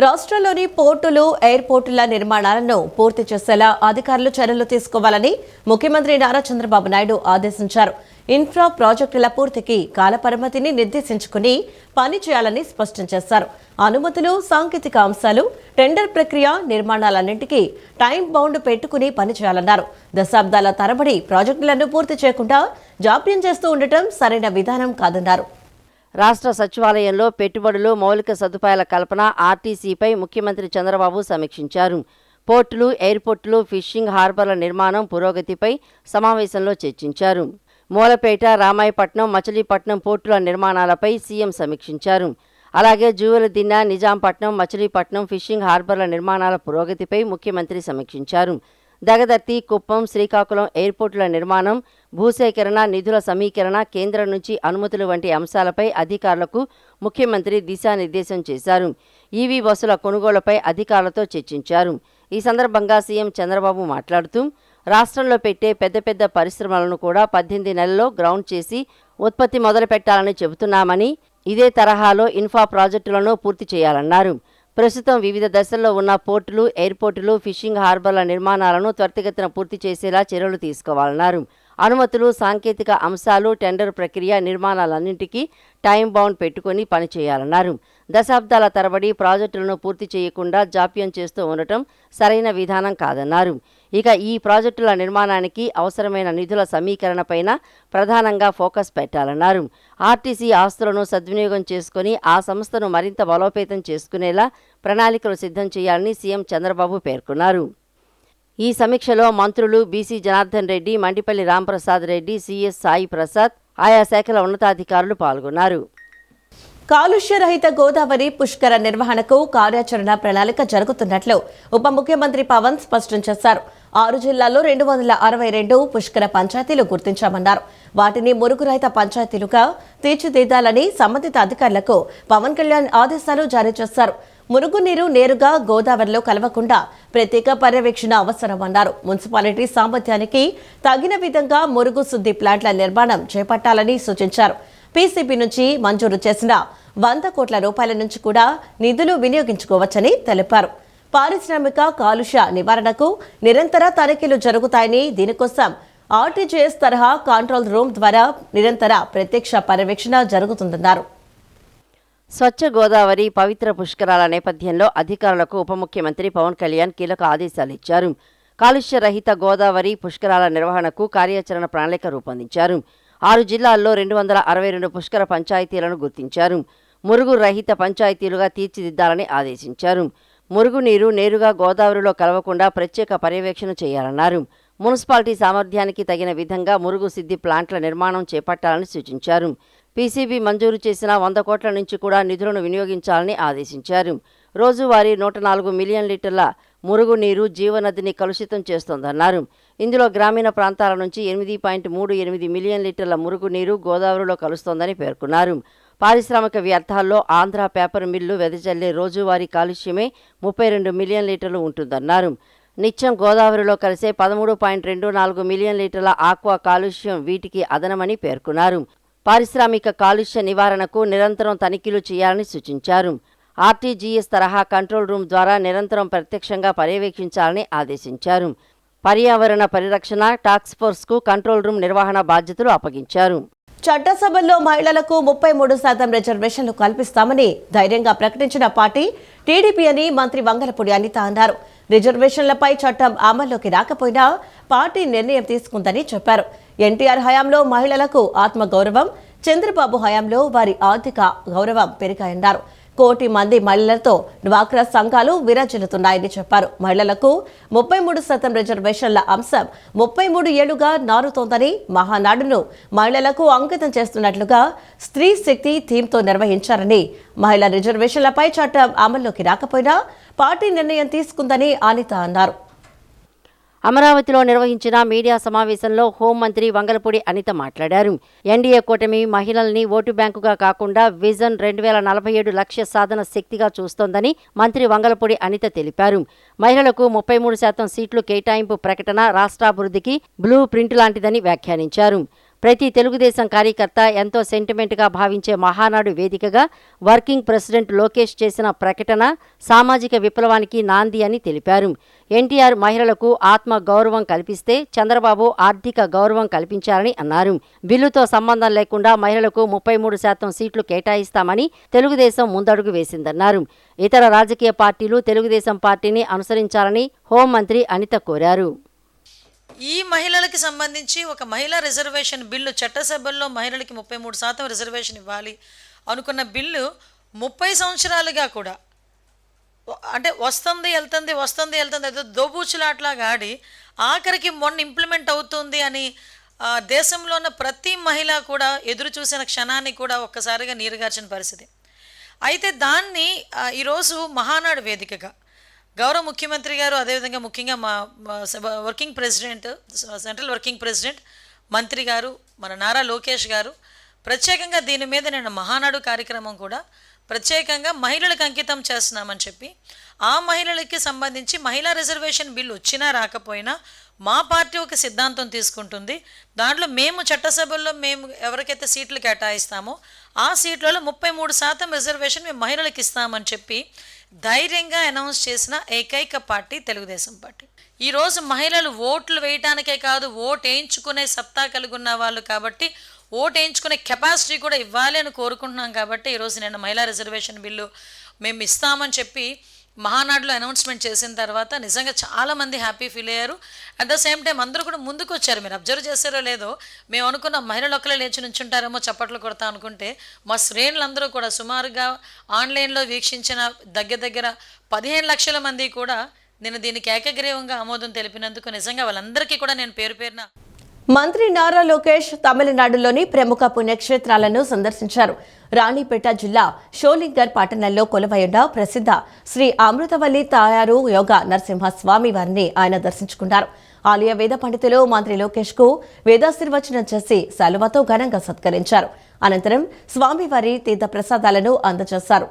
రాష్ట్రంలోని పోర్టులు, ఎయిర్పోర్టుల నిర్మాణాలను పూర్తి చేసేలా అధికారులు చర్యలు తీసుకోవాలని ముఖ్యమంత్రి నారా చంద్రబాబు నాయుడు ఆదేశించారు. ఇన్ఫ్రా ప్రాజెక్టుల పూర్తికి కాలపరిమితిని నిర్దేశించుకుని పని చేయాలని స్పష్టం చేశారు. అనుమతులు, సాంకేతిక అంశాలు, టెండర్ ప్రక్రియ, నిర్మాణాలన్నింటికీ టైం బౌండ్ పెట్టుకుని పనిచేయాలన్నారు. దశాబ్దాల తరబడి ప్రాజెక్టులను పూర్తి చేయకుండా జాప్యం చేస్తూ ఉండటం సరైన విధానం కాదన్నారు. రాష్ట్ర సచివాలయంలో పెట్టుబడులు, మౌలిక సదుపాయాల కల్పన, ఆర్టీసీపై ముఖ్యమంత్రి చంద్రబాబు సమీక్షించారు. పోర్టులు, ఎయిర్పోర్టులు, ఫిషింగ్ హార్బర్ల నిర్మాణం పురోగతిపై సమావేశంలో చర్చించారు. మూలపేట, రామాయపట్నం, మచిలీపట్నం పోర్టుల నిర్మాణాలపై సీఎం సమీక్షించారు. అలాగే జూవలదిన్న, నిజాంపట్నం, మచిలీపట్నం ఫిషింగ్ హార్బర్ల నిర్మాణాల పురోగతిపై ముఖ్యమంత్రి సమీక్షించారు. దగదర్తి, కుప్పం, శ్రీకాకుళం ఎయిర్పోర్టుల నిర్మాణం, భూసేకరణ, నిధుల సమీకరణ, కేంద్రం నుంచి అనుమతులు వంటి అంశాలపై అధికారులకు ముఖ్యమంత్రి దిశానిర్దేశం చేశారు. ఈవీ బస్సుల కొనుగోలుపై అధికారులతో చర్చించారు. ఈ సందర్భంగా సీఎం చంద్రబాబు మాట్లాడుతూ, రాష్ట్రంలో పెట్టే పెద్ద పెద్ద పరిశ్రమలను కూడా 18 నెలల్లో గ్రౌండ్ చేసి ఉత్పత్తి మొదలుపెట్టాలని చెబుతున్నామని, ఇదే తరహాలో ఇన్ఫ్రా ప్రాజెక్టులను పూర్తి చేయాలన్నారు. ప్రస్తుతం వివిధ దశల్లో ఉన్న పోర్టులు, ఎయిర్పోర్టులు, ఫిషింగ్ హార్బర్ల నిర్మాణాలను త్వరితగతిన పూర్తి చేసేలా చర్యలు తీసుకోవాలన్నారు. అనుమతులు, సాంకేతిక అంశాలు, టెండర్ ప్రక్రియ, నిర్మాణాలన్నింటికీ టైం బౌండ్ పెట్టుకుని పనిచేయాలన్నారు. దశాబ్దాల తరబడి ప్రాజెక్టులను పూర్తి చేయకుండా జాప్యం చేస్తూ ఉండటం సరైన విధానం కాదన్నారు. ఇక ఈ ప్రాజెక్టుల నిర్మాణానికి అవసరమైన నిధుల సమీకరణపైన ప్రధానంగా ఫోకస్ పెట్టాలన్నారు. ఆర్టీసీ ఆస్తులను సద్వినియోగం చేసుకుని ఆ సంస్థను మరింత బలోపేతం చేసుకునేలా ప్రణాళికలు సిద్ధం చేయాలని సీఎం చంద్రబాబు పేర్కొన్నారు. ఈ సమీక్షలో మంత్రులు బీసీ జనార్దన్ రెడ్డి, మండిపల్లి రాంప్రసాద్ రెడ్డి, సిఎస్ సాయి ప్రసాద్, ఆయా శాఖల ఉన్నతాధికారులు పాల్గొన్నారు. కాలుష్య రహిత గోదావరి పుష్కర నిర్వహణకు కార్యాచరణ ప్రణాళిక జరుగుతున్నట్లు ఉప ముఖ్యమంత్రి పవన్ స్పష్టం చేశారు. 6 జిల్లాల్లో 262 పుష్కర పంచాయతీలు గుర్తించామన్నారు. వాటిని మురుగురహిత పంచాయతీలుగా తీర్చిదిద్దాలని సంబంధిత అధికారులకు పవన్ కళ్యాణ్ ఆదేశాలు జారీ చేశారు. మురుగునీరు నేరుగా గోదావరిలో కలవకుండా ప్రత్యేక పర్యవేక్షణ అవసరమన్నారు. మున్సిపాలిటీ సామర్థ్యానికి తగిన విధంగా మురుగు శుద్ధి ప్లాంట్ల నిర్మాణం చేపట్టాలని సూచించారు. పీసీబీ నుంచి మంజూరు చేసిన 100 కోట్ల రూపాయల నుంచి కూడా నిధులు వినియోగించుకోవచ్చని తెలిపారు. పారిశ్రామిక కాలుష్య నివారణకు నిరంతర తనిఖీలు జరుగుతాయని, దీనికోసం ఆర్టీజీఎస్ తరహా కంట్రోల్ రూమ్ ద్వారా నిరంతర ప్రత్యక్ష పర్యవేక్షణ జరుగుతుందన్నారు. స్వచ్ఛ గోదావరి పవిత్ర పుష్కరాల నేపథ్యంలో అధికారులకు ఉప ముఖ్యమంత్రి పవన్ కళ్యాణ్ కీలక ఆదేశాలు ఇచ్చారు. కాలుష్య రహిత గోదావరి పుష్కరాల నిర్వహణకు కార్యాచరణ ప్రణాళిక రూపొందించారు. 6 జిల్లాల్లో 262 పుష్కర పంచాయతీలను గుర్తించారు. మురుగు రహిత పంచాయతీలుగా తీర్చిదిద్దాలని ఆదేశించారు. మురుగునీరు నేరుగా గోదావరిలో కలవకుండా ప్రత్యేక పర్యవేక్షణ చేయాలన్నారు. మున్సిపాలిటీ సామర్థ్యానికి తగిన విధంగా మురుగు శుద్ధి ప్లాంట్ల నిర్మాణం చేపట్టాలని సూచించారు. పీసీబీ మంజూరు చేసిన 100 కోట్ల నుంచి కూడా నిధులను వినియోగించాలని ఆదేశించారు. రోజువారీ 104 మిలియన్ లీటర్ల మురుగునీరు జీవనదిని కలుషితం చేస్తోందన్నారు. ఇందులో గ్రామీణ ప్రాంతాల నుంచి 8.38 మిలియన్ లీటర్ల మురుగునీరు గోదావరిలో కలుస్తోందని పేర్కొన్నారు. పారిశ్రామిక వ్యర్థాల్లో ఆంధ్ర పేపర్ మిల్లు వెదజల్లే రోజువారీ కాలుష్యమే 32 మిలియన్ లీటర్లు ఉంటుందన్నారు. నిత్యం గోదావరిలో కలిసే 13.24 మిలియన్ లీటర్ల ఆక్వా కాలుష్యం వీటికి అదనమని పేర్కొన్నారు. పారిశ్రామిక కాలుష్య నివారణకు నిరంతరం తనిఖీలు చేయాలని సూచించారు. ఆర్టీజీఎస్ తరహా కంట్రోల్ రూమ్ ద్వారా నిరంతరం ప్రత్యక్షంగా పర్యవేక్షించాలని ఆదేశించారు. పర్యావరణ పరిరక్షణ టాస్క్ ఫోర్స్కు కంట్రోల్ రూమ్ నిర్వహణ బాధ్యతలు అప్పగించారు. చట్టసభల్లో మహిళలకు 33% రిజర్వేషన్లు కల్పిస్తామని ధైర్యంగా ప్రకటించిన పార్టీ టీడీపీ అని మంత్రి వంగలపూడి అనిత అన్నారు. రిజర్వేషన్లపై చట్టం అమల్లోకి రాకపోయినా పార్టీ నిర్ణయం తీసుకుందని చెప్పారు. ఎన్టీఆర్ హయాంలో మహిళలకు ఆత్మగౌరవం, చంద్రబాబు హయాంలో వారి ఆర్థిక గౌరవం పెరిగాయన్నారు. 1 కోటి మంది మహిళలతో డ్వాక్రా సంఘాలు విరాజిల్లుతున్నాయని చెప్పారు. మహిళలకు 33% రిజర్వేషన్ల అంశం 33 ఏళ్లుగా నారుతోందని, మహానాడును మహిళలకు అంకితం చేస్తున్నట్లుగా స్త్రీ శక్తి థీమ్తో నిర్వహించారని, మహిళా రిజర్వేషన్లపై చట్టం అమల్లోకి రాకపోయినా పార్టీ నిర్ణయం తీసుకుందని అనిత అన్నారు. అమరావతిలో నిర్వహించిన మీడియా సమావేశంలో హోంమంత్రి వంగలపూడి అనిత మాట్లాడారు. ఎన్డీఏ కూటమి మహిళల్ని ఓటు బ్యాంకుగా కాకుండా విజన్ 2047 లక్ష్య సాధన శక్తిగా చూస్తోందని మంత్రి వంగలపూడి అనిత తెలిపారు. మహిళలకు 33% సీట్లు కేటాయింపు ప్రకటన రాష్ట్రాభివృద్ధికి బ్లూ ప్రింట్ లాంటిదని వ్యాఖ్యానించారు. ప్రతి తెలుగుదేశం కార్యకర్త ఎంతో సెంటిమెంట్గా భావించే మహానాడు వేదికగా వర్కింగ్ ప్రెసిడెంట్ లోకేష్ చేసిన ప్రకటన సామాజిక విప్లవానికి నాంది అని తెలిపారు. ఎన్టీఆర్ మహిళలకు ఆత్మ గౌరవం కల్పిస్తే చంద్రబాబు ఆర్థిక గౌరవం కల్పించారని అన్నారు. బిల్లుతో సంబంధం లేకుండా మహిళలకు 33% సీట్లు కేటాయిస్తామని తెలుగుదేశం ముందడుగు వేసిందన్నారు. ఇతర రాజకీయ పార్టీలు తెలుగుదేశం పార్టీని అనుసరించాలని హోంమంత్రి అనిత కోరారు. ఈ మహిళలకి సంబంధించి ఒక మహిళా రిజర్వేషన్ బిల్లు చట్టసభల్లో మహిళలకి 33% రిజర్వేషన్ ఇవ్వాలి అనుకున్న బిల్లు 30 సంవత్సరాలుగా కూడా అంటే వస్తుంది వెళ్తుంది ఏదో దోబూచులాట్లాగా ఆడి ఆఖరికి మొన్న ఇంప్లిమెంట్ అవుతుంది అని దేశంలో ఉన్న ప్రతి మహిళ కూడా ఎదురు చూసిన క్షణాన్ని కూడా ఒక్కసారిగా నీరుగార్చిన పరిస్థితి. అయితే దాన్ని ఈరోజు మహానాడు వేదికగా గౌరవ ముఖ్యమంత్రి గారు, అదేవిధంగా ముఖ్యంగా మా working president, central working president మంత్రి గారు, మన నారా లోకేష్ గారు ప్రత్యేకంగా దీని మీద నేను మహానాడు కార్యక్రమం కూడా ప్రత్యేకంగా మహిళలకు అంకితం చేస్తున్నామని చెప్పి, ఆ మహిళలకి సంబంధించి మహిళా రిజర్వేషన్ బిల్లు వచ్చినా రాకపోయినా మా పార్టీ ఒక సిద్ధాంతం తీసుకుంటుంది. దాంట్లో మేము చట్టసభల్లో మేము ఎవరికైతే సీట్లు కేటాయిస్తామో ఆ సీట్లలో 33% రిజర్వేషన్ మేము మహిళలకు ఇస్తామని చెప్పి ధైర్యంగా అనౌన్స్ చేసిన ఏకైక పార్టీ తెలుగుదేశం పార్టీ. ఈరోజు మహిళలు ఓట్లు వేయటానికే కాదు, ఓటు వేయించుకునే సత్తా కలిగి ఉన్న వాళ్ళు కాబట్టి ఓటు వేయించుకునే కెపాసిటీ కూడా ఇవ్వాలి అని కోరుకుంటున్నాం. కాబట్టి ఈరోజు నేను మహిళా రిజర్వేషన్ బిల్లు మేము ఇస్తామని చెప్పి మహానాడులో అనౌన్స్మెంట్ చేసిన తర్వాత నిజంగా చాలామంది హ్యాపీ ఫీల్ అయ్యారు. అట్ ద సేమ్ టైం అందరూ కూడా ముందుకు వచ్చారు. మీరు అబ్జర్వ్ చేశారో లేదో, మేము అనుకున్న మహిళలు ఒక్కలే లేచి నుంచుంటారేమో చప్పట్లు కొడతా అనుకుంటే మా శ్రేణులందరూ కూడా సుమారుగా ఆన్లైన్లో వీక్షించిన దగ్గర 15 లక్షల మంది కూడా నేను దీనికి ఏకగ్రీవంగా ఆమోదం తెలిపినందుకు నిజంగా వాళ్ళందరికీ కూడా నేను పేరు పేరున. మంత్రి నారా లోకేష్ తమిళనాడులోని ప్రముఖ పుణ్యక్షేత్రాలను సందర్శించారు. రాణిపేట జిల్లా షోలింగర్ పట్టణంలో కొలువైన ప్రసిద్ధ శ్రీ అమృతవల్లి తాయారు యోగ నరసింహస్వామి వారిని ఆయన దర్శించుకున్నారు. ఆలయ వేద పండితులు మంత్రి లోకేష్ కు వేదాశీర్వచనం చేసి శాలువాతో ఘనంగా సత్కరించారు. అనంతరం స్వామివారి తీర్థ ప్రసాదాలను అందజేశారు.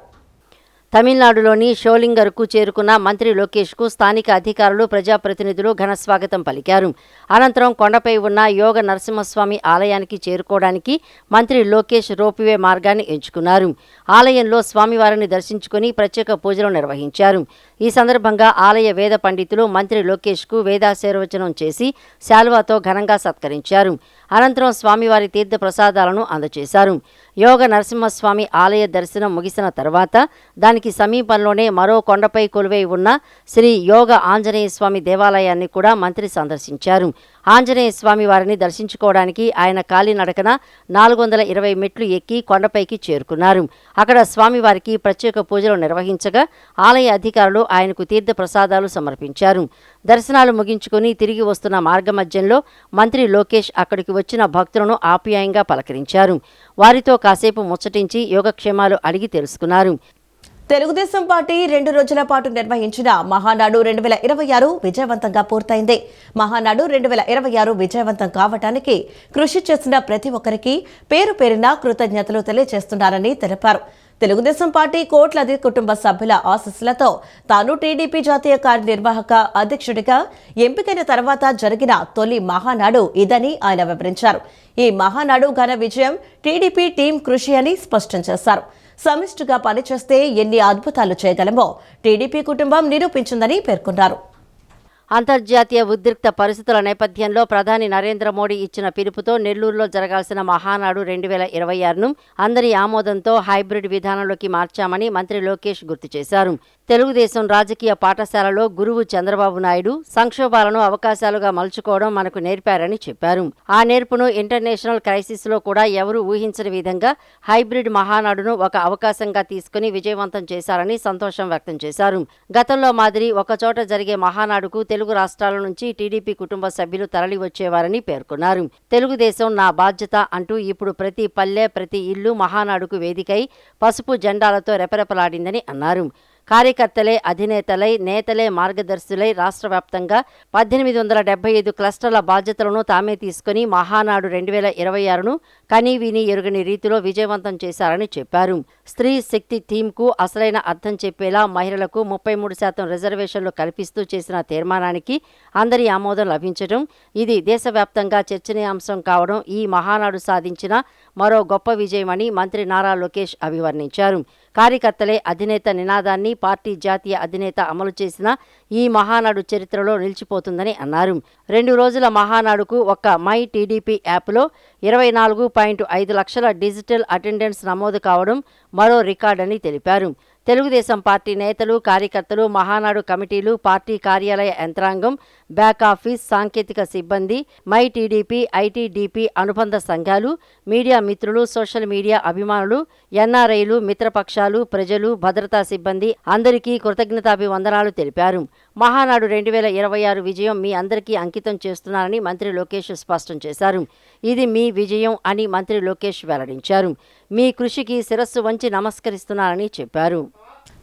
తమిళనాడులోని షోలింగర్కు చేరుకున్న మంత్రి లోకేష్కు స్థానిక అధికారులు, ప్రజాప్రతినిధులు ఘన స్వాగతం పలికారు. అనంతరం కొండపై ఉన్న యోగ నరసింహస్వామి ఆలయానికి చేరుకోవడానికి మంత్రి లోకేష్ రోప్వే మార్గాన్ని ఎంచుకున్నారు. ఆలయంలో స్వామివారిని దర్శించుకుని ప్రత్యేక పూజలు నిర్వహించారు. ఈ సందర్భంగా ఆలయ వేద పండితులు మంత్రి లోకేష్కు వేదాశీర్వచనం చేసి శాలువాతో ఘనంగా సత్కరించారు. అనంతరం స్వామివారి తీర్థ ప్రసాదాలను అందజేశారు. యోగ నరసింహస్వామి ఆలయ దర్శనం ముగిసిన తర్వాత దానికి సమీపంలోనే మరో కొండపై కొలువై ఉన్న శ్రీ యోగ ఆంజనేయ స్వామి దేవాలయాన్ని కూడా మంత్రి సందర్శించారు. ఆంజనేయ స్వామి వారిని దర్శించుకోవడానికి ఆయన కాలినడకన 420 మెట్లు ఎక్కి కొండపైకి చేరుకున్నారు. అక్కడ స్వామివారికి ప్రత్యేక పూజలు నిర్వహించగా ఆలయ అధికారులు ఆయనకు తీర్థ ప్రసాదాలు సమర్పించారు. దర్శనాలు ముగించుకుని తిరిగి వస్తున్న మార్గమధ్యంలో మంత్రి లోకేష్ అక్కడికి వచ్చిన భక్తులను ఆప్యాయంగా పలకరించారు. వారితో కాసేపు ముచ్చటించి యోగక్షేమాలు అడిగి తెలుసుకున్నారు. తెలుగుదేశం పార్టీ 2 రోజుల పాటు నిర్వహించిన మహానాడు 2026 విజయవంతంగా పూర్తయింది. మహానాడు 2026 విజయవంతం కావడానికి కృషి చేసిన ప్రతి ఒక్కరికి పేరు పేరున కృతజ్ఞతలు తెలియజేస్తున్నారని తెలిపారు. తెలుగుదేశం పార్టీ కోట్లాది కుటుంబ సభ్యుల ఆశీస్సులతో తాను టీడీపీ జాతీయ కార్యనిర్వాహక అధ్యక్షుడిగా ఎంపికైన తర్వాత జరిగిన తొలి మహానాడు ఇదని ఆయన వివరించారు. ఈ మహానాడు ఘన విజయం టీడీపీ టీం కృషి అని స్పష్టం చేశారు. సమిష్టిగా పనిచేస్తే ఎన్ని అద్భుతాలు చేయగలమో టీడీపీ కుటుంబం నిరూపించిందని పేర్కొన్నారు. అంతర్జాతీయ ఉద్రిక్త పరిస్థితుల నేపథ్యంలో ప్రధాని నరేంద్ర మోడీ ఇచ్చిన పిలుపుతో నెల్లూరులో జరగాల్సిన మహానాడు 2026ను అందరి ఆమోదంతో హైబ్రిడ్ విధానంలోకి మార్చామని మంత్రి లోకేష్ గుర్తు చేశారు. తెలుగుదేశం రాజకీయ పాఠశాలలో గురువు చంద్రబాబు నాయుడు సంక్షోభాలను అవకాశాలుగా మలుచుకోవడం మనకు నేర్పారని చెప్పారు. ఆ నేర్పును ఇంటర్నేషనల్ క్రైసిస్లో కూడా ఎవరూ ఊహించని విధంగా హైబ్రిడ్ మహానాడును ఒక అవకాశంగా తీసుకుని విజయవంతం చేశారని సంతోషం వ్యక్తం చేశారు. గతంలో మాదిరి ఒకచోట జరిగే మహానాడుకు తెలుగు రాష్ట్రాల నుంచి టీడీపీ కుటుంబ సభ్యులు తరలి వచ్చేవారని పేర్కొన్నారు. తెలుగుదేశం నా బాధ్యత అంటూ ఇప్పుడు ప్రతి పల్లె, ప్రతి ఇల్లు మహానాడుకు వేదికై పసుపు జెండాలతో రెపరెపలాడిందని అన్నారు. కార్యకర్తలే అధినేతలై, నేతలే మార్గదర్శులై రాష్ట్ర వ్యాప్తంగా 1875 క్లస్టర్ల బాధ్యతలను తామే తీసుకుని మహానాడు 2026ను కనీవిని ఎరుగని రీతిలో విజయవంతం చేశారని చెప్పారు. స్త్రీ శక్తి థీమ్కు అసలైన అర్థం చెప్పేలా మహిళలకు 33% రిజర్వేషన్లు కల్పిస్తూ చేసిన తీర్మానానికి అందరి ఆమోదం లభించడం, ఇది దేశవ్యాప్తంగా చర్చనీయాంశం కావడం ఈ మహానాడు సాధించిన మరో గొప్ప విజయమని మంత్రి నారా లోకేష్ అభివర్ణించారు. కార్యకర్తలే అధినేత నినాదాన్ని పార్టీ జాతీయ అధినేత అమలు చేసిన ఈ మహానాడు చరిత్రలో నిలిచిపోతుందని అన్నారు. 2 రోజుల మహానాడుకు ఒక్క మై టీడీపీ యాప్లో 24.5 లక్షల డిజిటల్ అటెండెన్స్ నమోదు కావడం మరో రికార్డని తెలిపారు. తెలుగుదేశం పార్టీ నేతలు, కార్యకర్తలు, మహానాడు కమిటీలు, పార్టీ కార్యాలయ యంత్రాంగం, బ్యాక్ ఆఫీస్, సాంకేతిక సిబ్బంది, మై టీడీపీ, ఐటీడీపీ అనుబంధ సంఘాలు, మీడియా మిత్రులు, సోషల్ మీడియా అభిమానులు, ఎన్ఆర్ఐలు, మిత్రపక్షాలు, ప్రజలు, భద్రతా సిబ్బంది అందరికీ కృతజ్ఞతాభివందనాలు తెలిపారు. మహానాడు 2026 విజయం మీ అందరికీ అంకితం చేస్తున్నారని మంత్రి లోకేష్ స్పష్టం చేశారు. ఇది మీ విజయం అని మంత్రి లోకేష్ వెల్లడించారు. మీ కృషికి శిరస్సు వంచి నమస్కరిస్తున్నారని చెప్పారు.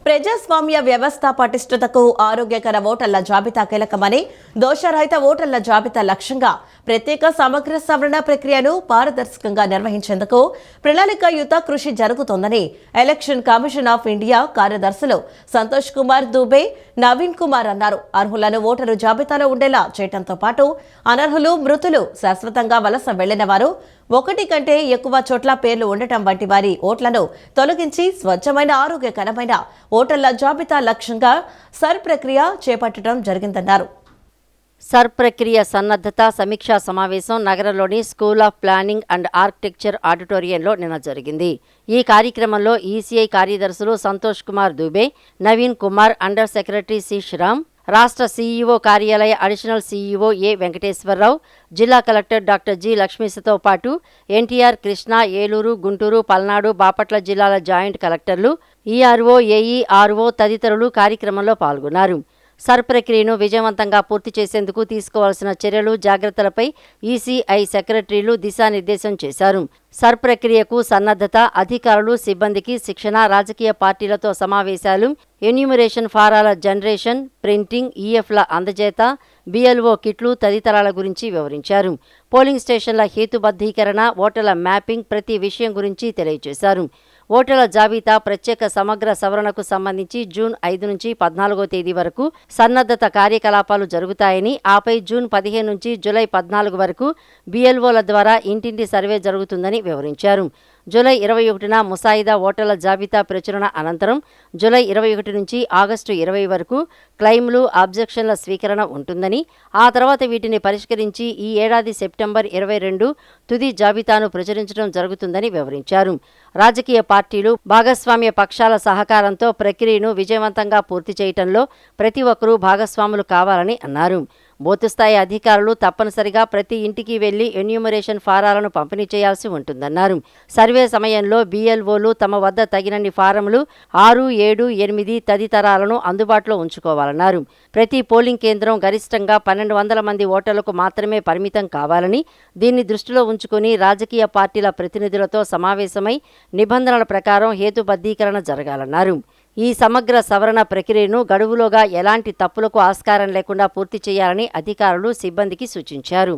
ప్రజాస్వామ్య వ్యవస్థ పటిష్టతకు ఆరోగ్యకర ఓటర్ల జాబితా కీలకమని, దోషరహిత ఓటర్ల జాబితా లక్ష్యంగా ప్రత్యేక సమగ్ర సవరణ ప్రక్రియను పారదర్శకంగా నిర్వహించేందుకు ప్రణాళికాయుత కృషి జరుగుతోందని ఎలక్షన్ కమిషన్ ఆఫ్ ఇండియా కార్యదర్శులు సంతోష్ కుమార్ దుబే, నవీన్ కుమార్ అన్నారు. అర్హులను ఓటరు జాబితాలో ఉండేలా చేయడంతో పాటు అనర్హులు, మృతులు, శాశ్వతంగా వలస వెళ్లిన వారు, 1 కంటే ఎక్కువ చోట్ల పేర్లు ఉండటం వంటి వారి ఓట్లను తొలగించి స్వచ్ఛమైన, ఆరోగ్యకరమైన ఓటర్ల జాబితా లక్ష్యంగా సర్ ప్రక్రియ చేపట్టడం జరిగిందన్నారు. సర్ ప్రక్రియ సన్నద్ధత సమీక్షా సమావేశం నగరంలోని school of planning and architecture ఆడిటోరియంలో నిన్న జరిగింది. ఈ కార్యక్రమంలో ఈసీఐ కార్యదర్శులు Santosh Kumar Dubey, Naveen Kumar, under secretary C Sriram, రాష్ట్ర సీఈఓ కార్యాలయ అడిషనల్ సీఈఓ ఏ వెంకటేశ్వరరావు, జిల్లా కలెక్టర్ డాక్టర్ జి లక్ష్మీసతో పాటు ఎన్టీఆర్, కృష్ణా, ఏలూరు, గుంటూరు, పల్నాడు, బాపట్ల జిల్లాల జాయింట్ కలెక్టర్లు, ఈఆర్ఓ, ఏఈ, ఆర్ఓ తదితరులు కార్యక్రమంలో పాల్గొన్నారు. సర్ ప్రక్రియను విజయవంతంగా పూర్తి చేసేందుకు తీసుకోవాల్సిన చర్యలు, జాగ్రత్తలపై ఈసీఐ సెక్రటరీలు దిశానిర్దేశం చేశారు. సర్ ప్రక్రియకు సన్నద్ధత, అధికారులు, సిబ్బందికి శిక్షణ, రాజకీయ పార్టీలతో సమావేశాలు, ఎన్యూమరేషన్ ఫారాల జనరేషన్, ప్రింటింగ్, ఈఎఫ్ల అందజేత, బిఎల్ఓ కిట్లు తదితరాల గురించి వివరించారు. పోలింగ్ స్టేషన్ల హేతుబద్ధీకరణ, ఓటర్ల మ్యాపింగ్ ప్రతి విషయం గురించి తెలియజేశారు. ఓటర్ల జాబితా ప్రత్యేక సమగ్ర సవరణకు సంబంధించి జూన్ 5 నుంచి 14వ తేదీ వరకు సన్నద్ధత కార్యకలాపాలు జరుగుతాయని, ఆపై జూన్ 15 నుంచి జూలై 14 వరకు బిఎల్ఓల ద్వారా ఇంటింటి సర్వే జరుగుతుందని వివరించారు. జూలై 21న ముసాయిదా ఓటర్ల జాబితా ప్రచురణ అనంతరం జూలై 21 నుంచి ఆగస్టు 20 వరకు క్లెయిమ్లు, అబ్జెక్షన్ల స్వీకరణ ఉంటుందని, ఆ తర్వాత వీటిని పరిష్కరించి ఈ ఏడాది సెప్టెంబర్ 22 తుది జాబితాను ప్రచురించడం జరుగుతుందని వివరించారు. రాజకీయ పార్టీలు, భాగస్వామ్య పక్షాల సహకారంతో ప్రక్రియను విజయవంతంగా పూర్తి చేయటంలో ప్రతి ఒక్కరూ భాగస్వాములు కావాలని అన్నారు. బూతుస్థాయి అధికారులు తప్పనిసరిగా ప్రతి ఇంటికి వెళ్లి ఎన్యూమరేషన్ ఫారాలను పంపిణీ చేయాల్సి ఉంటుందన్నారు. సర్వే సమయంలో బిఎల్ఓలు తమ వద్ద తగినన్ని ఫారంలు 6, 7, 8 తదితరాలను అందుబాటులో ఉంచుకోవాలన్నారు. ప్రతి పోలింగ్ కేంద్రం గరిష్టంగా 1200 మంది ఓటర్లకు మాత్రమే పరిమితం కావాలని, దీన్ని దృష్టిలో ఉంచుకుని రాజకీయ పార్టీల ప్రతినిధులతో సమావేశమై నిబంధనల ప్రకారం హేతుబద్ధీకరణ జరగాలన్నారు. ఈ సమగ్ర సవరణ ప్రక్రియను గడువులోగా ఎలాంటి తప్పులకు ఆస్కారం లేకుండా పూర్తి చేయాలని అధికారులు, సిబ్బందికి సూచించారు.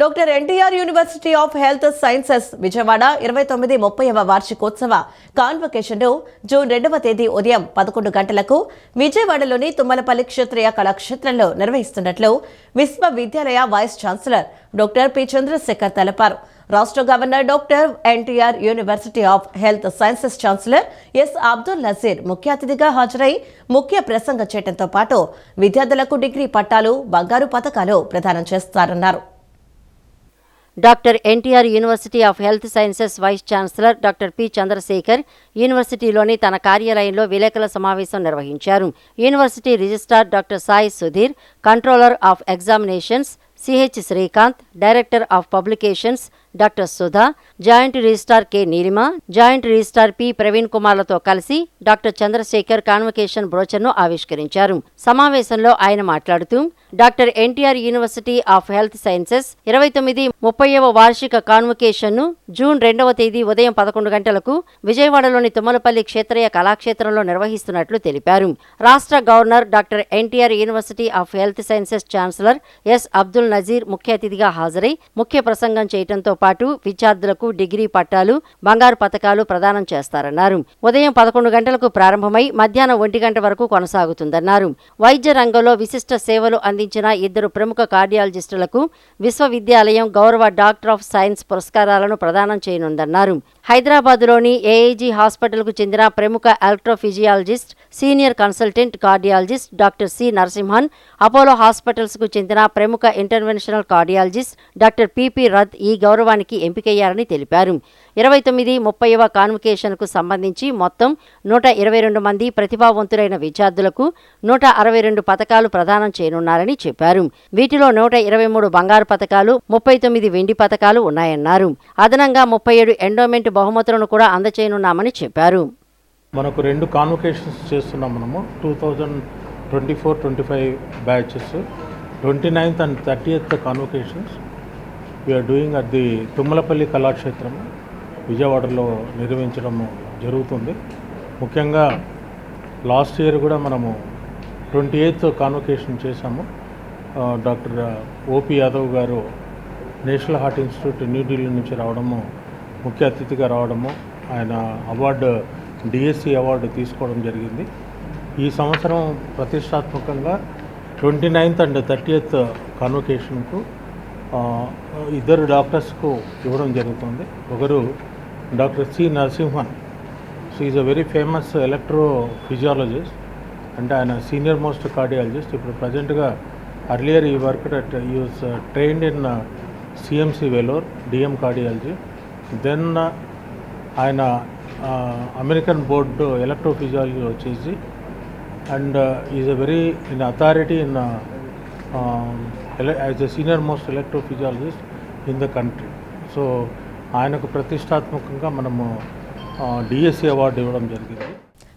Doctor NTR university of health sciences Vijayawada 29వ వార్షికోత్సవ కాన్వకేషన్ను జూన్ 2వ తేదీ ఉదయం 11 గంటలకు విజయవాడలోని తుమ్మలపల్లి క్షత్రియ కళాక్షేత్రంలో నిర్వహిస్తున్నట్లు విశ్వవిద్యాలయ vice chancellor doctor P Chandrasekhar తెలిపారు. రాష్ట్ర governor doctor NTR university of health sciences chancellor S Abdul Nazeer ముఖ్య అతిథిగా హాజరై ముఖ్య ప్రసంగం చేయడంతో పాటు విద్యార్థులకు డిగ్రీ పట్టాలు, బంగారు పతకాలు ప్రదానం చేస్తారన్నారు. Doctor NTR university of health sciences vice chancellor doctor P Chandrashekar యూనివర్సిటీలోని తన కార్యాలయంలో విలేకరుల సమావేశం నిర్వహించారు. University registrar doctor Sai Sudheer, controller of examinations CH Srikanth, director of publications doctor Sudha, joint registrar K Neelima, joint registrar P Praveen కుమార్లతో కలిసి డాక్టర్ చంద్రశేఖర్ కాన్వకేషన్ బ్రోచర్ను ఆవిష్కరించారు. సమావేశంలో ఆయన మాట్లాడుతూ doctor NTR university of health sciences 29-30వ వార్షిక కాన్వకేషన్ను జూన్ 2వ తేదీ ఉదయం 11 గంటలకు విజయవాడలోని తుమ్మలపల్లి క్షేత్రయ్య కళాక్షేత్రంలో నిర్వహిస్తున్నట్లు తెలిపారు. రాష్ట్ర governor doctor NTR university of health sciences chancellor S Abdul Nazeer ముఖ్య అతిథిగా హాజరై ముఖ్య ప్రసంగం చేయడంతో పాటు విద్యార్థులకు డిగ్రీ పట్టాలు, బంగారు పతకాలు ప్రదానం చేస్తారన్నారు. ఉదయం 11 గంటలకు ప్రారంభమై మధ్యాహ్నం 1 గంట వరకు కొనసాగుతుందన్నారు. వైద్య రంగంలో విశిష్ట సేవలు అందించిన 2 ప్రముఖ కార్డియాలజిస్టులకు విశ్వవిద్యాలయం గౌరవ డాక్టర్ ఆఫ్ సైన్స్ పురస్కారాలను ప్రదానం చేయనుందన్నారు. హైదరాబాద్లోని ఏఐజీ హాస్పిటల్కు చెందిన ప్రముఖ electrophysiologist, senior consultant cardiologist doctor C Narasimhan, Apollo హాస్పిటల్స్కు చెందిన ప్రముఖ interventional cardiologist doctor PP Rath ఈ గౌరవానికి ఎంపికయ్యారని తెలిపారు. 29-30వ కాన్వకేషన్కు సంబంధించి మొత్తం 122 మంది ప్రతిభావంతులైన విద్యార్థులకు 162 పతకాలు ప్రదానం చేయనున్నారని చెప్పారు. వీటిలో 123 బంగారు పతకాలు, 39 వెండి పతకాలు ఉన్నాయన్నారు. అదనంగా 37 ఎండోమెంట్ బహుమతులను కూడా అందచేయనున్నామని చెప్పారు. మనకు 2 కాన్వకేషన్స్ చేస్తున్నాం. మనము 2024-25 batches, 29th and 30th convocations we are doing at the Thummalapalli Kalakshetram విజయవాడలో నిర్వహించడం జరుగుతుంది. ముఖ్యంగా లాస్ట్ ఇయర్ కూడా మనము 28th కాన్వకేషన్ చేశాము. డాక్టర్ ఓపి యాదవ్ గారు నేషనల్ హార్ట్ ఇన్స్టిట్యూట్ న్యూఢిల్లీ నుంచి రావడము, ముఖ్య అతిథిగా రావడము, ఆయన అవార్డు డిఎస్సి అవార్డు తీసుకోవడం జరిగింది. ఈ సంవత్సరం ప్రతిష్టాత్మకంగా 29th and 30th కాన్వకేషన్కు 2 డాక్టర్స్కు ఇవ్వడం జరుగుతుంది. ఒకరు doctor C Narasimhan, is a very famous electrophysiologist, అంటే ఆయన సీనియర్ మోస్ట్ కార్డియాలజిస్ట్. ఇప్పుడు ప్రజెంట్గా అర్లియర్ ఈ work at US trained in CMC Vellore DM cardiology. Then ఆయన అమెరికన్ బోర్డు ఎలక్ట్రోఫిజియాలజీ వచ్చేసి and is a very in authority in as a senior most electrophysiologist in the country. So ఆయనకు ప్రతిష్టాత్మకంగా మనము DSC award ఇవ్వడం జరిగింది.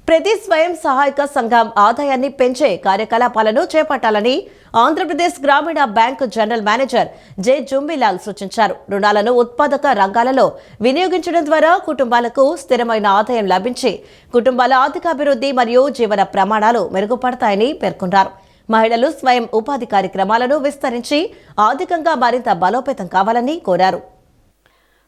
ప్రతి స్వయం సహాయక సంఘం ఆదాయాన్ని పెంచే కార్యకలాపాలను చేపట్టాలని ఆంధ్రప్రదేశ్ గ్రామీణ బ్యాంకు జనరల్ మేనేజర్ జె జుంబిలాల్ సూచించారు. రుణాలను ఉత్పాదక రంగాలలో వినియోగించడం ద్వారా కుటుంబాలకు స్థిరమైన ఆదాయం లభించి కుటుంబాల ఆర్థికాభివృద్ధి మరియు జీవన ప్రమాణాలు మెరుగుపడతాయని పేర్కొన్నారు. మహిళలు స్వయం ఉపాధి కార్యక్రమాలను విస్తరించి ఆర్థికంగా మరింత బలోపేతం కావాలని కోరారు.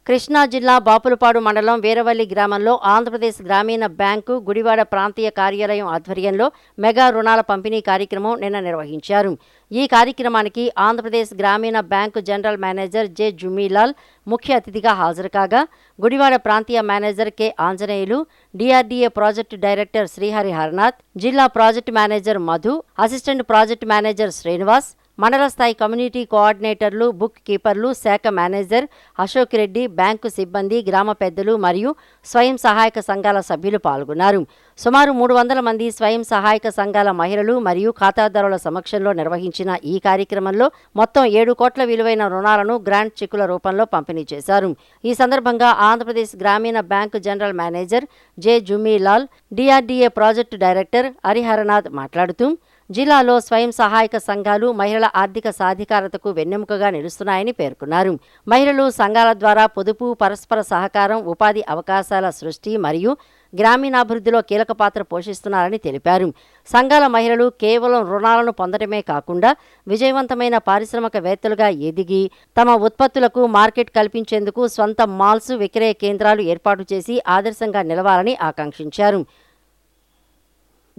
కృష్ణా జిల్లా బాపులపాడు మండలం వీరవల్లి గ్రామంలో ఆంధ్రప్రదేశ్ గ్రామీణ బ్యాంకు గుడివాడ ప్రాంతీయ కార్యాలయం ఆధ్వర్యంలో మెగా రుణాల పంపిణీ కార్యక్రమం నిన్న నిర్వహించారు. ఈ కార్యక్రమానికి ఆంధ్రప్రదేశ్ గ్రామీణ bank general manager J Jumilal ముఖ్య అతిథిగా హాజరు కాగా, గుడివాడ ప్రాంతీయ manager K Anjaneyulu, DRDA project director Srihari Harnath, జిల్లా project manager Madhu, assistant project manager Srinivas, మండల స్థాయి కమ్యూనిటీ కోఆర్డినేటర్లు, బుక్ కీపర్లు, శాఖ మేనేజర్ అశోక్ రెడ్డి, బ్యాంకు సిబ్బంది, గ్రామ పెద్దలు మరియు స్వయం సహాయక సంఘాల సభ్యులు పాల్గొన్నారు. సుమారు 300 మంది స్వయం సహాయక సంఘాల మహిళలు మరియు ఖాతాదారుల సమక్షంలో నిర్వహించిన ఈ కార్యక్రమంలో మొత్తం 7 కోట్ల విలువైన రుణాలను గ్రాంట్ చెక్కుల రూపంలో పంపిణీ చేశారు. ఈ సందర్భంగా ఆంధ్రప్రదేశ్ గ్రామీణ bank general manager J Jumilal, DRDA project director Hariharanath మాట్లాడుతూ జిల్లాలో స్వయం సహాయక సంఘాలు మహిళల ఆర్థిక సాధికారతకు వెన్నెముకగా నిలుస్తున్నాయని పేర్కొన్నారు. మహిళలు సంఘాల ద్వారా పొదుపు, పరస్పర సహకారం, ఉపాధి అవకాశాల సృష్టి మరియు గ్రామీణాభివృద్ధిలో కీలక పాత్ర పోషిస్తున్నారని తెలిపారు. సంఘాల మహిళలు కేవలం రుణాలను పొందడమే కాకుండా విజయవంతమైన పారిశ్రామికవేత్తలుగా ఎదిగి తమ ఉత్పత్తులకు మార్కెట్ కల్పించేందుకు స్వంత మాల్స్, విక్రయ కేంద్రాలు ఏర్పాటు చేసి ఆదర్శంగా నిలవాలని ఆకాంక్షించారు.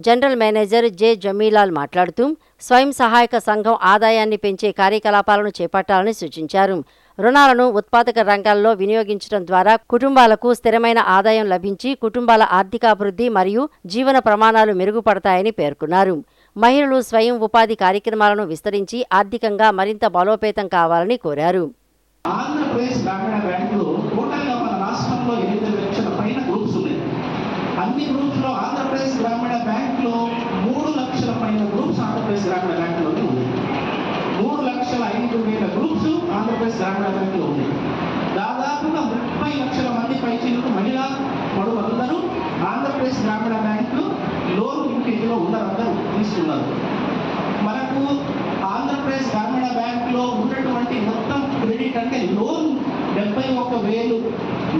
జనరల్ మేనేజర్ జె జమీలాల్ మాట్లాడుతూ స్వయం సహాయక సంఘం ఆదాయాన్ని పెంచే కార్యకలాపాలను చేపట్టాలని సూచించారు. రుణాలను ఉత్పాదక రంగాల్లో వినియోగించడం ద్వారా కుటుంబాలకు స్థిరమైన ఆదాయం లభించి కుటుంబాల ఆర్థికాభివృద్ధి మరియు జీవన ప్రమాణాలు మెరుగుపడతాయని పేర్కొన్నారు. మహిళలు స్వయం ఉపాధి కార్యక్రమాలను విస్తరించి ఆర్థికంగా మరింత బలోపేతం కావాలని కోరారు. ఆంధ్రప్రదేశ్ గ్రామీణ బ్యాంకులో టోటల్గా మన రాష్ట్రంలో 8 లక్షల పైన గ్రూప్స్ ఉన్నాయి. అన్ని గ్రూప్స్లో ఆంధ్రప్రదేశ్ గ్రామీణ బ్యాంకులో 3 లక్షల పైన గ్రూప్స్ ఆంధ్రప్రదేశ్ గ్రామీణ బ్యాంకులోనే ఉన్నాయి. 3,05,000 గ్రూప్స్ ఆంధ్రప్రదేశ్ గ్రామీణ బ్యాంకులో ఉన్నాయి. దాదాపు లక్షల మంది పైచీలకు మహిళా పడులందరూ ఆంధ్రప్రదేశ్ గ్రామీణ బ్యాంకులో లోన్ లింకేజ్లో ఉన్నారందరూ తీసుకున్నారు. మనకు ఆంధ్రప్రదేశ్ గ్రామీణ బ్యాంకులో ఉన్నటువంటి మొత్తం క్రెడిట్ అంటే లోన్ 71,000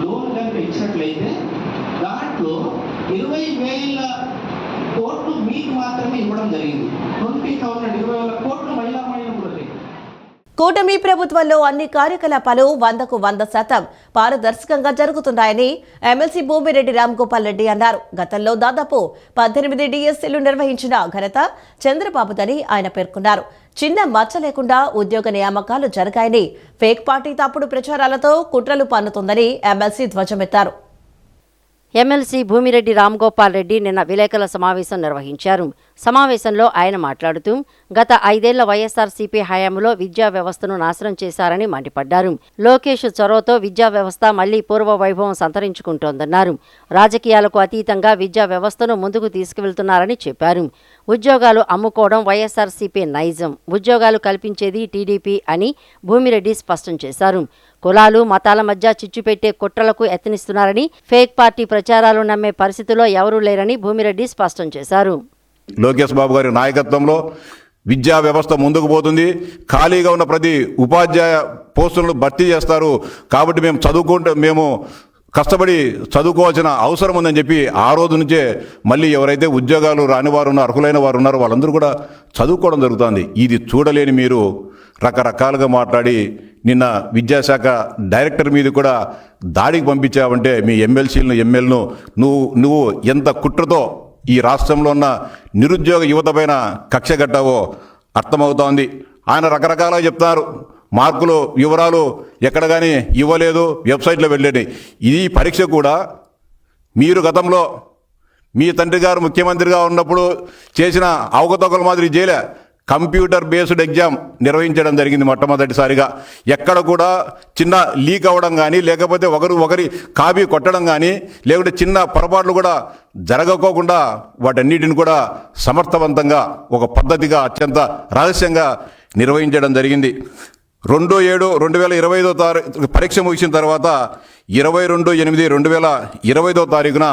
లోన్ కనుక ఇచ్చినట్లయితే దాంట్లో 20,000 కోట్లు మీకు మాత్రమే ఇవ్వడం జరిగింది. 20,000 కోట్లు మహిళా మహిళలకు. కూటమి ప్రభుత్వంలో అన్ని కార్యకలాపాలు 100కు 100% పారదర్శకంగా జరుగుతున్నాయని ఎమ్మెల్సీ భూమిరెడ్డి రామ్గోపాల్ రెడ్డి అన్నారు. గతంలో దాదాపు 18 డిఎస్సీలు నిర్వహించిన ఘనత చంద్రబాబుదని ఆయన పేర్కొన్నారు. చిన్న మచ్చ లేకుండా ఉద్యోగ నియామకాలు జరిగాయని, ఫేక్ పార్టీ తప్పుడు ప్రచారాలతో కుట్రలు పన్నుతుందని ఎమ్మెల్సీ ధ్వజమెత్తారు. ఎమ్మెల్సీ భూమిరెడ్డి రామ్గోపాల్ రెడ్డి నిన్న విలేకరుల సమావేశం నిర్వహించారు. సమావేశంలో ఆయన మాట్లాడుతూ గత 5 ఏళ్ల వైఎస్ఆర్సీపీ హయాంలో విద్యా వ్యవస్థను నాశనం చేశారని మండిపడ్డారు. లోకేష్ చొరవతో విద్యా వ్యవస్థ మళ్లీ పూర్వ వైభవం సంతరించుకుంటోందన్నారు. రాజకీయాలకు అతీతంగా విద్యా వ్యవస్థను ముందుకు తీసుకువెళ్తున్నారని చెప్పారు. ఉద్యోగాలు అమ్ముకోవడం వైఎస్ఆర్సీపీ నైజం, ఉద్యోగాలు కల్పించేది టీడీపీ అని భూమిరెడ్డి స్పష్టం చేశారు. కులాలు మతాల మధ్య చిచ్చు పెట్టే కుట్రలకు యత్నిస్తున్నారని, ఫేక్ పార్టీ ప్రచారాలు నమ్మే పరిస్థితిలో ఎవరూ లేరని భూమిరెడ్డి స్పష్టం చేశారు. లోకేష్ బాబు గారి నాయకత్వంలో విద్యా వ్యవస్థ ముందుకు పోతుంది. ఖాళీగా ఉన్న ప్రతి ఉపాధ్యాయ పోస్టులను భర్తీ చేస్తారు. కాబట్టి మేము కష్టపడి చదువుకోవాల్సిన అవసరం ఉందని చెప్పి ఆ రోజు నుంచే మళ్ళీ ఎవరైతే ఉద్యోగాలు రాని వారు ఉన్నారో, అర్హులైన వారు ఉన్నారో వాళ్ళందరూ కూడా చదువుకోవడం జరుగుతుంది. ఇది చూడలేని మీరు రకరకాలుగా మాట్లాడి నిన్న విద్యాశాఖ డైరెక్టర్ మీద కూడా దాడికి పంపించావంటే మీ ఎమ్మెల్సీలను ఎమ్మెల్యేలను నువ్వు ఎంత కుట్రతో ఈ రాష్ట్రంలో ఉన్న నిరుద్యోగ యువత పైన కక్ష కట్టావో అర్థమవుతోంది. ఆయన రకరకాలుగా చెప్తున్నారు. మార్కులు వివరాలు ఎక్కడ కానీ ఇవ్వలేదు, వెబ్సైట్లో వెళ్ళండి. ఈ పరీక్ష కూడా మీరు గతంలో మీ తండ్రి గారు ముఖ్యమంత్రిగా ఉన్నప్పుడు చేసిన అవకతవకల మాదిరి చేయలే. కంప్యూటర్ బేస్డ్ ఎగ్జామ్ నిర్వహించడం జరిగింది మొట్టమొదటిసారిగా. ఎక్కడ కూడా చిన్న లీక్ అవ్వడం కానీ, లేకపోతే ఒకరి కాపీ కొట్టడం కానీ, లేకుంటే చిన్న పొరపాట్లు కూడా జరగకోకుండా వాటన్నిటిని కూడా సమర్థవంతంగా ఒక పద్ధతిగా అత్యంత రహస్యంగా నిర్వహించడం జరిగింది. 2/7/2025 పరీక్ష ముగిసిన తర్వాత 22/8/2025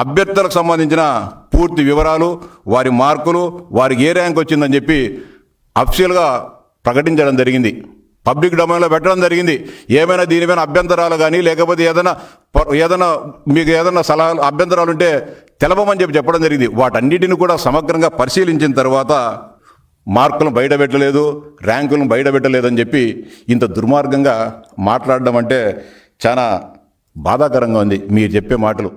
అభ్యర్థులకు సంబంధించిన పూర్తి వివరాలు, వారి మార్కులు, వారికి ఏ ర్యాంక్ వచ్చిందని చెప్పి అఫీషియల్గా ప్రకటించడం జరిగింది. పబ్లిక్ డొమైన్లో పెట్టడం జరిగింది. ఏమైనా దీనిపైన అభ్యంతరాలు కానీ, లేకపోతే ఏదైనా మీకు ఏదైనా సలహాలు అభ్యంతరాలు ఉంటే తెలపమని చెప్పడం జరిగింది. వాటన్నిటిని కూడా సమగ్రంగా పరిశీలించిన తర్వాత మార్కులను బయటపెట్టలేదు, ర్యాంకులను బయటపెట్టలేదని చెప్పి ఇంత దుర్మార్గంగా మాట్లాడడం అంటే చాలా బాధాకరంగా ఉంది మీరు చెప్పే మాటలు.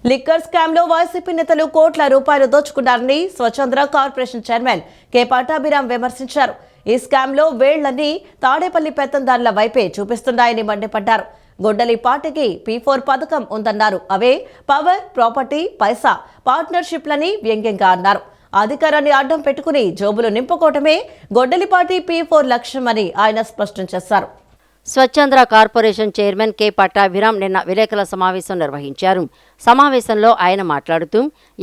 లిక్కర్ స్కామ్ లో వైసీపీ నేతలు కోట్ల రూపాయలు దోచుకున్నారని స్వచ్ఛంద్ర కార్పొరేషన్ చైర్మన్ కె పట్టాభిరామ్ విమర్శించారు. ఈ స్కామ్ లో వేళ్లన్నీ తాడేపల్లి పెత్తందారుల వైపే చూపిస్తున్నాయని మండిపడ్డారు. గొడ్డలి పార్టీకి P4 పథకం ఉందన్నారు. అవే పవర్, ప్రాపర్టీ, పైసా పార్ట్నర్షిప్లని వ్యంగ్యంగా అన్నారు. అధికారాన్ని అడ్డం పెట్టుకుని జోబులు నింపుకోవటమే గొడ్డలిపాటి P4 లక్ష్యమని ఆయన స్పష్టం చేశారు. స్వచ్ఛంద్ర కార్పొరేషన్ చైర్మన్ కె పట్టాభిరామ్ నిన్న విలేకరుల సమావేశం నిర్వహించారు. సమావేశంలో ఆయన మాట్లాడుతూ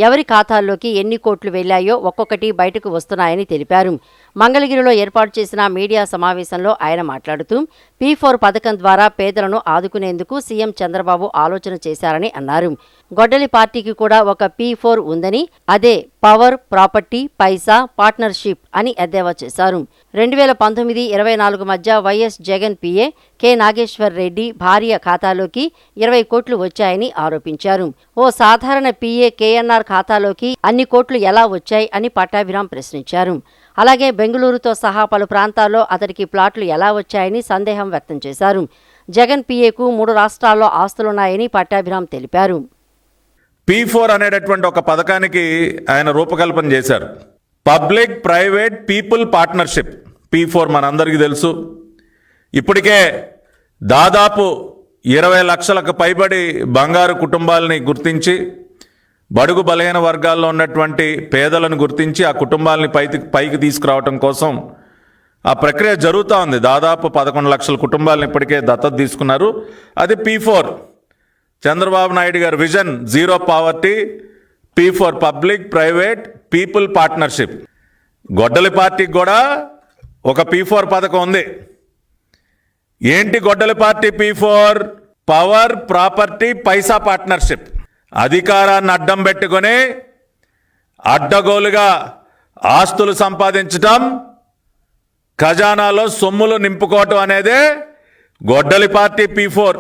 ఎవరి ఖాతాల్లోకి ఎన్ని కోట్లు వెళ్లాయో ఒక్కొక్కటి బయటకు వస్తున్నాయని తెలిపారు. మంగళగిరిలో ఏర్పాటు చేసిన మీడియా సమావేశంలో ఆయన మాట్లాడుతూ P4 పథకం ద్వారా పేదలను ఆదుకునేందుకు సీఎం చంద్రబాబు ఆలోచన చేశారని అన్నారు. గొడ్డలి పార్టీకి కూడా ఒక P4 ఉందని, అదే పవర్, ప్రాపర్టీ, పైసా పార్ట్నర్షిప్ అని ఎద్దేవా చేశారు. 2019-24 మధ్య వైఎస్ జగన్ పిఏ కె నాగేశ్వర్ రెడ్డి భార్య ఖాతాలోకి 20 కోట్లు వచ్చాయని ఆరోపించారు. ఓ సాధారణ పిఏ కేఎన్ఆర్ ఖాతాలోకి అన్ని కోట్లు ఎలా వచ్చాయి అని పట్టాభిరామ్ ప్రశ్నించారు. అలాగే బెంగళూరుతో సహా పలు ప్రాంతాల్లో అతడికి ప్లాట్లు ఎలా వచ్చాయని సందేహం వ్యక్తం చేశారు. జగన్ పిఏకు 3 రాష్ట్రాల్లో ఆస్తులున్నాయని పట్టాభిరామ్ తెలిపారు. P4 అనేటటువంటి ఒక పథకానికి ఆయన రూపకల్పన చేశారు. Public private people partnership P4 మనందరికీ తెలుసు. ఇప్పటికే దాదాపు 20 లక్షలకు పైబడి బంగారు కుటుంబాలని గుర్తించి, బడుగు బలహీన వర్గాల్లో ఉన్నటువంటి పేదలను గుర్తించి ఆ కుటుంబాలని పైకి తీసుకురావటం కోసం ఆ ప్రక్రియ జరుగుతూ ఉంది. దాదాపు 11 లక్షల కుటుంబాలను ఇప్పటికే దత్తత తీసుకున్నారు. అది P4. చంద్రబాబు నాయుడు గారి vision zero poverty, P4 public private people partnership. గొడ్డలి పార్టీకి కూడా ఒక P4 పథకం ఉంది. ఏంటి గొడ్డలి పార్టీ P4? పవర్ ప్రాపర్టీ పైసా పార్ట్నర్షిప్. అధికారాన్ని అడ్డం పెట్టుకొని అడ్డగోలుగా ఆస్తులు సంపాదించటం, ఖజానాలో సొమ్ములు నింపుకోవటం అనేదే గొడ్డలి పార్టీ P4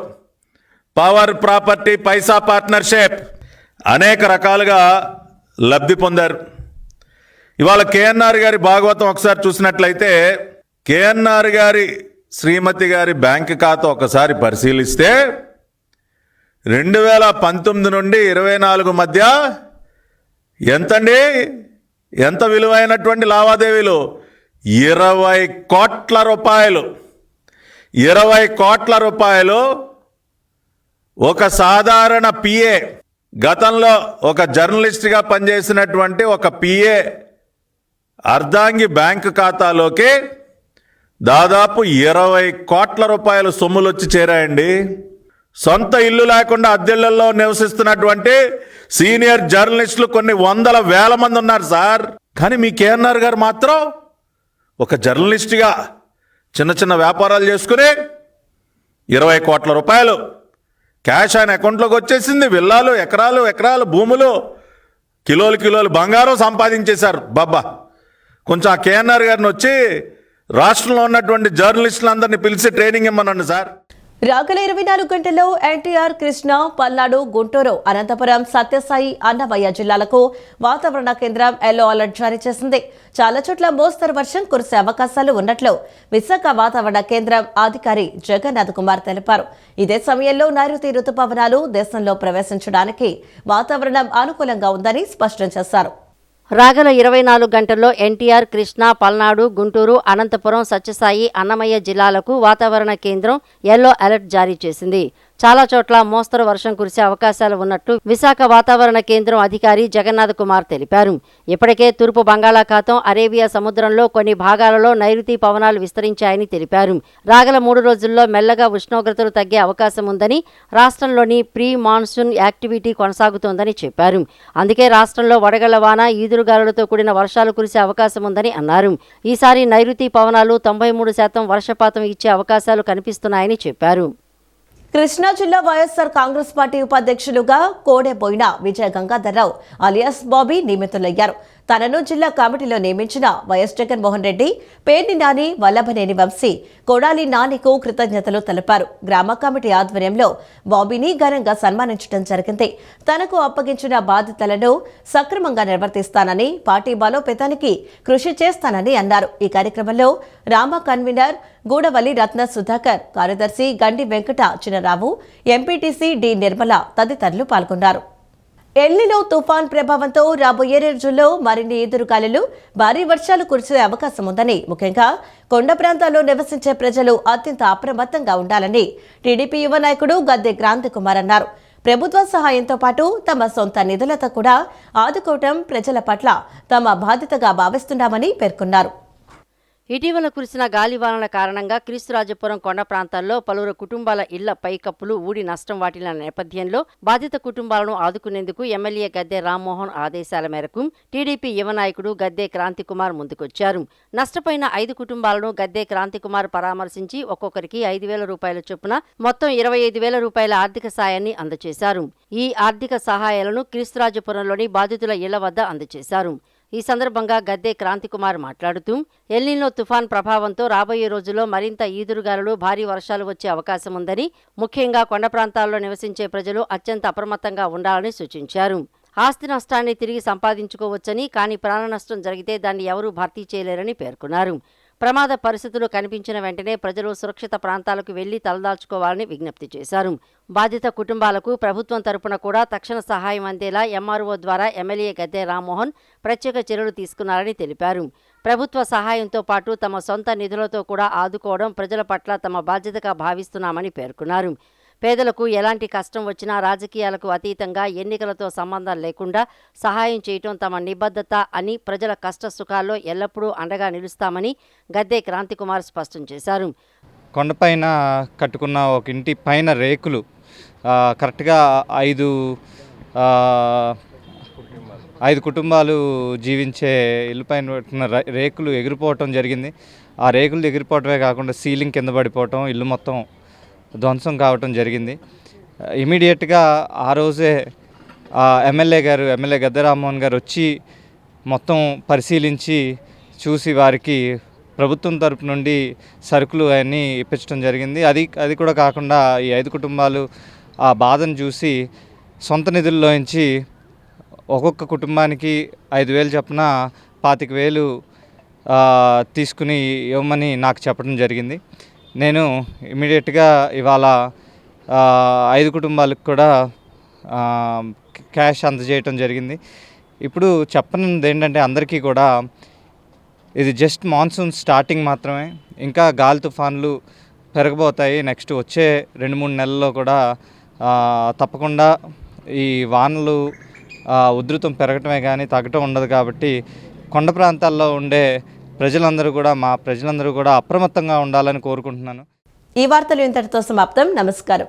పవర్ ప్రాపర్టీ పైసా పార్ట్నర్షిప్. అనేక రకాలుగా లబ్ధి పొందారు. ఇవాళ కేఎన్ఆర్ గారి భాగవతం ఒకసారి చూసినట్లయితే, కేఎన్ఆర్ గారి శ్రీమతి గారి బ్యాంక్ ఖాతా ఒకసారి పరిశీలిస్తే 2019 నుండి 24 మధ్య ఎంతండి, ఎంత విలువైనటువంటి లావాదేవీలు? 20 కోట్ల రూపాయలు. 20 కోట్ల రూపాయలు ఒక సాధారణ పిఏ, గతంలో ఒక జర్నలిస్ట్గా పనిచేసినటువంటి ఒక పిఏ అర్ధాంగి బ్యాంకు ఖాతాలోకి దాదాపు 20 కోట్ల రూపాయలు సొమ్ములు వచ్చి చేరాయండి. సొంత ఇల్లు లేకుండా అద్దెళ్లలో నివసిస్తున్నటువంటి సీనియర్ జర్నలిస్టులు కొన్ని వందల వేల మంది ఉన్నారు సార్. కానీ మీ కేఎన్ఆర్ గారు మాత్రం ఒక జర్నలిస్ట్గా చిన్న చిన్న వ్యాపారాలు చేసుకుని 20 కోట్ల రూపాయలు క్యాష్ ఆయన అకౌంట్లోకి వచ్చేసింది. విల్లాలు, ఎకరాలు భూములు, కిలోలు బంగారం సంపాదించేశారు. బాబా, కొంచెం ఆ కేఎన్ఆర్ గారిని వచ్చి రాష్ట్రంలో ఉన్నటువంటి జర్నలిస్టులందరినీ పిలిచి ట్రైనింగ్ ఇమ్మనండి సార్. రాగల 24 గంటల్లో ఎన్టీఆర్, కృష్ణా, పల్నాడు, గుంటూరు, అనంతపురం, సత్యసాయి, అన్నమయ్య జిల్లాలకు వాతావరణ కేంద్రం ఎల్లో అలర్ట్ జారీ చేసింది. చాలా చోట్ల మోస్తరు వర్షం కురిసే అవకాశాలు ఉన్నట్లు విశాఖ వాతావరణ కేంద్రం అధికారి జగన్నాథ్ కుమార్ తెలిపారు. ఇదే సమయంలో నైరుతి రుతుపవనాలు దేశంలో ప్రవేశించడానికి వాతావరణం అనుకూలంగా ఉందని స్పష్టం చేశారు. రాగల 24 గంటల్లో ఎన్టీఆర్, కృష్ణా, పల్నాడు, గుంటూరు, అనంతపురం, సత్యసాయి, అన్నమయ్య జిల్లాలకు వాతావరణ కేంద్రం ఎల్లో అలర్ట్ జారీ చేసింది. చాలా చోట్ల మోస్తరు వర్షం కురిసే అవకాశాలు ఉన్నట్లు విశాఖ వాతావరణ కేంద్రం అధికారి జగన్నాథ్ కుమార్ తెలిపారు. ఇప్పటికే తూర్పు బంగాళాఖాతం, అరేబియా సముద్రంలో కొన్ని భాగాలలో నైరుతి పవనాలు విస్తరించాయని తెలిపారు. రాగల 3 రోజుల్లో మెల్లగా ఉష్ణోగ్రతలు తగ్గే అవకాశం ఉందని, రాష్ట్రంలోని ప్రీ మాన్సూన్ యాక్టివిటీ కొనసాగుతోందని చెప్పారు. అందుకే రాష్ట్రంలో వడగళ్ల వాన, ఈదురుగాలులతో కూడిన వర్షాలు కురిసే అవకాశం ఉందని అన్నారు. ఈసారి నైరుతి పవనాలు 93% వర్షపాతం ఇచ్చే అవకాశాలు కనిపిస్తున్నాయని చెప్పారు. కృష్ణా జిల్లా వైఎస్ఆర్ కాంగ్రెస్ పార్టీ ఉపాధ్యక్షులుగా కోడెబోయిన విజయ గంగాధర్రావు అలియాస్ బాబీ నియమితులయ్యారు. తనను జిల్లా కమిటీలో నియమించిన వైఎస్ జగన్మోహన్ రెడ్డి, పేర్ని నాని, వల్లభనేని వంశీ, కొడాలి నానికు కృతజ్ఞతలు తెలిపారు. గ్రామ కమిటీ ఆధ్వర్యంలో బాబీని ఘనంగా సన్మానించడం జరిగింది. తనకు అప్పగించిన బాధ్యతలను సక్రమంగా నిర్వర్తిస్తానని, పార్టీ బలోపేతానికి కృషి చేస్తానని అన్నారు. ఈ కార్యక్రమంలో రామ కన్వీనర్ గూడవల్లి రత్న సుధాకర్, కార్యదర్శి గండి వెంకట చినరావు, ఎంపీటీసీ డి నిర్మల తదితరులు పాల్గొన్నారు. ఎల్నినో తుఫాన్ ప్రభావంతో రాబోయే రోజుల్లో మరిన్ని ఎదురుగాలులు, భారీ వర్షాలు కురిసే అవకాశం ఉందని, ముఖ్యంగా కొండ ప్రాంతాల్లో నివసించే ప్రజలు అత్యంత అప్రమత్తంగా ఉండాలని టీడీపీ యువ నాయకుడు గద్దె క్రాంతికుమార్ అన్నారు. ప్రభుత్వ సహాయంతో పాటు తమ సొంత నిధులతో కూడా ఆదుకోవటం ప్రజల పట్ల తమ బాధ్యతగా భావిస్తున్నామని పేర్కొన్నారు. ఇటీవల కురిసిన గాలివానల కారణంగా క్రీస్తురాజపురం కొండ ప్రాంతాల్లో పలువురు కుటుంబాల ఇళ్ల పైకప్పులు ఊడి నష్టం వాటిన నేపథ్యంలో బాధిత కుటుంబాలను ఆదుకునేందుకు ఎమ్మెల్యే గద్దె రామ్మోహన్ ఆదేశాల మేరకు టీడీపీ యువ నాయకుడు గద్దె క్రాంతికుమార్ ముందుకొచ్చారు. నష్టపోయిన 5 కుటుంబాలను గద్దె క్రాంతికుమార్ పరామర్శించి ఒక్కొక్కరికి 5,000 రూపాయల చొప్పున మొత్తం 25,000 రూపాయల ఆర్థిక సాయాన్ని అందజేశారు. ఈ ఆర్థిక సహాయాలను క్రీస్తురాజపురంలోని బాధితుల ఇళ్ల వద్ద అందజేశారు. ఈ సందర్భంగా గద్దె క్రాంతికుమార్ మాట్లాడుతూ, ఎల్నినో తుఫాన్ ప్రభావంతో రాబోయే రోజుల్లో మరింత ఈదురుగాలులు, భారీ వర్షాలు వచ్చే అవకాశం ఉందని, ముఖ్యంగా కొండ ప్రాంతాల్లో నివసించే ప్రజలు అత్యంత అప్రమత్తంగా ఉండాలని సూచించారు. ఆస్తి నష్టాన్ని తిరిగి సంపాదించుకోవచ్చని, కానీ ప్రాణ నష్టం జరిగితే దాన్ని ఎవరూ భర్తీ చేయలేరని పేర్కొన్నారు. ప్రమాద పరిస్థితులు కనిపించిన వెంటనే ప్రజలు సురక్షిత ప్రాంతాలకు వెళ్లి తలదాల్చుకోవాలని విజ్ఞప్తి చేశారు. బాధిత కుటుంబాలకు ప్రభుత్వం తరపున కూడా తక్షణ సహాయం అందేలా ఎంఆర్ఓ ద్వారా ఎమ్మెల్యే గద్దె రామ్మోహన్ ప్రత్యేక చర్యలు తీసుకున్నారని తెలిపారు. ప్రభుత్వ సహాయంతో పాటు తమ సొంత నిధులతో కూడా ఆదుకోవడం ప్రజల పట్ల తమ బాధ్యతగా భావిస్తున్నామని పేర్కొన్నారు. పేదలకు ఎలాంటి కష్టం వచ్చినా రాజకీయాలకు అతీతంగా, ఎన్నికలతో సంబంధం లేకుండా సహాయం చేయటం తమ నిబద్ధత అని, ప్రజల కష్ట సుఖాల్లో ఎల్లప్పుడూ అండగా నిలుస్తామని గద్దె క్రాంతికుమార్ స్పష్టం చేశారు. కొండపైన కట్టుకున్న ఒక ఇంటి పైన రేకులు కరెక్ట్గా 5 కుటుంబాలు జీవించే ఇల్లు పైన పెట్టిన రేకులు ఎగిరిపోవటం జరిగింది. ఆ రేకులు ఎగిరిపోవటమే కాకుండా సీలింగ్ కింద పడిపోవటం, ఇల్లు మొత్తం ధ్వంసం కావటం జరిగింది. ఇమీడియట్గా ఆ రోజే ఎమ్మెల్యే గద్దె రామ్మోహన్ గారు వచ్చి మొత్తం పరిశీలించి చూసి వారికి ప్రభుత్వం తరపు నుండి సరుకులు అవన్నీ ఇప్పించడం జరిగింది. అది కూడా కాకుండా ఈ 5 కుటుంబాలు ఆ బాధను చూసి సొంత నిధుల్లోంచి ఒక్కొక్క కుటుంబానికి 5,000 చొప్పున 25,000 తీసుకుని ఇవ్వమని నాకు చెప్పడం జరిగింది. నేను ఇమీడియట్గా ఇవాళ 5 కుటుంబాలకు కూడా క్యాష్ అందజేయటం జరిగింది. ఇప్పుడు చెప్పనున్నది ఏంటంటే అందరికీ కూడా ఇది జస్ట్ మాన్సూన్ స్టార్టింగ్ మాత్రమే. ఇంకా గాలి తుఫాన్లు పెరగబోతాయి. నెక్స్ట్ వచ్చే 2-3 నెలల్లో కూడా తప్పకుండా ఈ వానలు ఉధృతం పెరగటమే కానీ తగ్గటం ఉండదు. కాబట్టి కొండ ప్రాంతాల్లో ఉండే మా ప్రజలందరూ కూడా అప్రమత్తంగా ఉండాలని కోరుకుంటున్నాను. ఈ వార్తలు ఇంతటితో సమాప్తం. నమస్కారం.